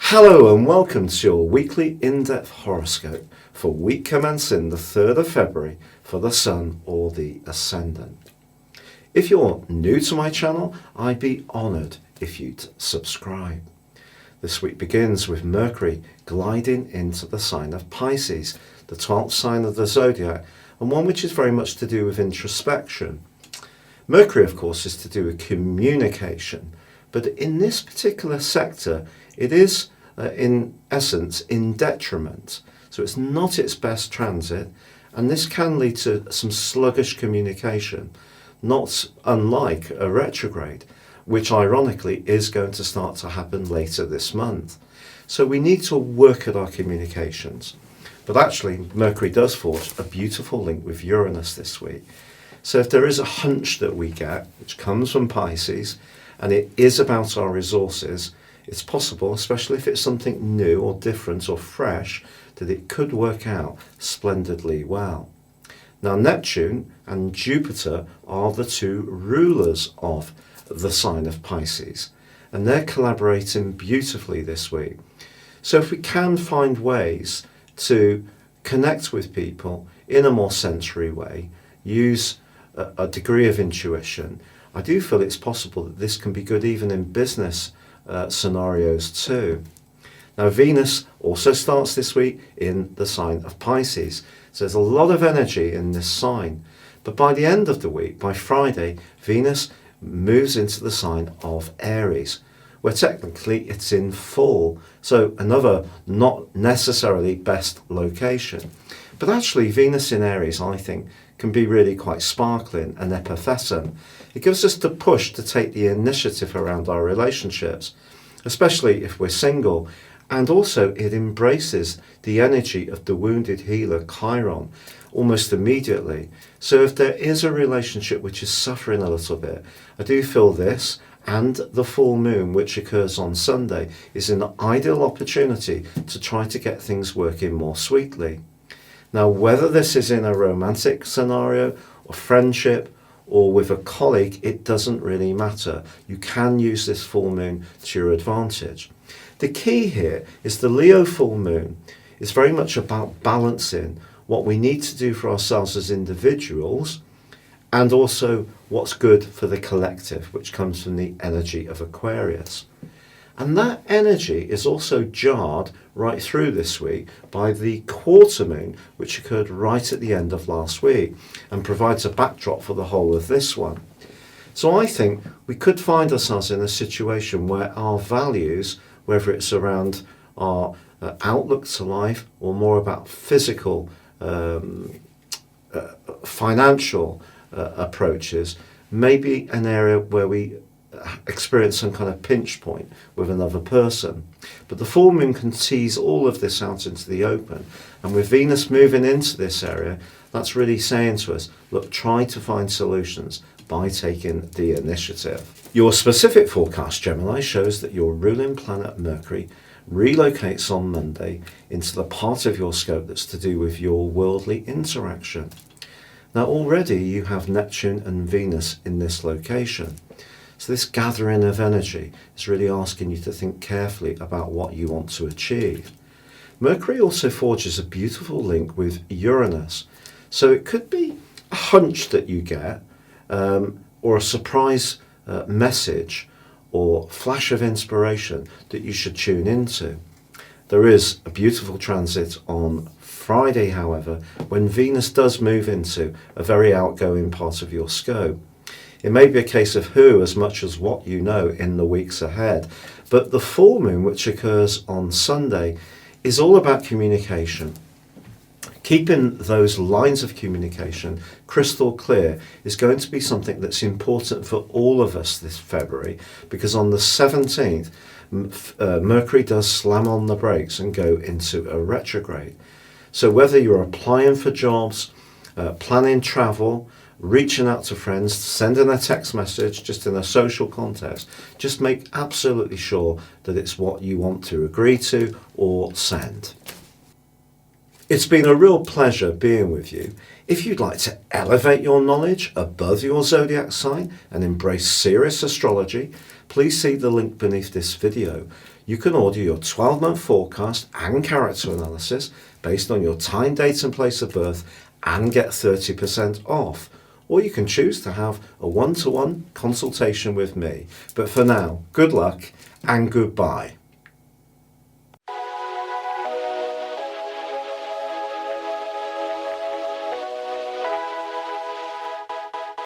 Hello and welcome to your weekly in-depth horoscope for week commencing the 3rd of February for the Sun or the Ascendant. If you're new to my channel, I'd be honoured if you'd subscribe. This week begins with Mercury gliding into the sign of Pisces, the 12th sign of the Zodiac, and one which is very much to do with introspection. Mercury, of course, is to do with communication, but in this particular sector, it is, in essence, in detriment. So it's not its best transit, and this can lead to some sluggish communication, not unlike a retrograde, which ironically is going to start to happen later this month. So we need to work at our communications. But actually, Mercury does forge a beautiful link with Uranus this week. So if there is a hunch that we get, which comes from Pisces, and it is about our resources, it's possible, especially if it's something new or different or fresh, that it could work out splendidly well. Now, Neptune and Jupiter are the two rulers of the sign of Pisces, and they're collaborating beautifully this week. So if we can find ways to connect with people in a more sensory way, use a degree of intuition, I do feel it's possible that this can be good even in business scenarios too. Now, Venus also starts this week in the sign of Pisces, so there's a lot of energy in this sign. But by the end of the week, by Friday, Venus moves into the sign of Aries, where technically it's in full, so another not necessarily best location. But actually, Venus in Aries, I think, can be really quite sparkling and effervescent. It gives us the push to take the initiative around our relationships, especially if we're single, and also it embraces the energy of the wounded healer Chiron almost immediately. So if there is a relationship which is suffering a little bit, I do feel this and the full moon, which occurs on Sunday, is an ideal opportunity to try to get things working more sweetly. Now, whether this is in a romantic scenario or friendship or with a colleague, it doesn't really matter. You can use this full moon to your advantage. The key here is the Leo full moon is very much about balancing what we need to do for ourselves as individuals and also what's good for the collective, which comes from the energy of Aquarius. And that energy is also jarred right through this week by the quarter moon, which occurred right at the end of last week and provides a backdrop for the whole of this one. So I think we could find ourselves in a situation where our values, whether it's around our outlook to life or more about physical, financial approaches, may be an area where we experience some kind of pinch point with another person. But the full moon can tease all of this out into the open, and with Venus moving into this area, that's really saying to us, look, try to find solutions by taking the initiative. Your specific forecast, Gemini, shows that your ruling planet Mercury relocates on Monday into the part of your scope that's to do with your worldly interaction. Now, already you have Neptune and Venus in this location. So this gathering of energy is really asking you to think carefully about what you want to achieve. Mercury also forges a beautiful link with Uranus. So it could be a hunch that you get, or a surprise message or flash of inspiration that you should tune into. There is a beautiful transit on Friday, however, when Venus does move into a very outgoing part of your scope. It may be a case of who as much as what you know in the weeks ahead. But the full moon, which occurs on Sunday, is all about communication. Keeping those lines of communication crystal clear is going to be something that's important for all of us this February, because on the 17th, Mercury does slam on the brakes and go into a retrograde. So whether you're applying for jobs, planning travel, reaching out to friends, sending a text message just in a social context, just make absolutely sure that it's what you want to agree to or send. It's been a real pleasure being with you. If you'd like to elevate your knowledge above your zodiac sign and embrace serious astrology, please see the link beneath this video. You can order your 12-month forecast and character analysis based on your time, date and place of birth and get 30% off. Or you can choose to have a one-to-one consultation with me. But for now, good luck and goodbye.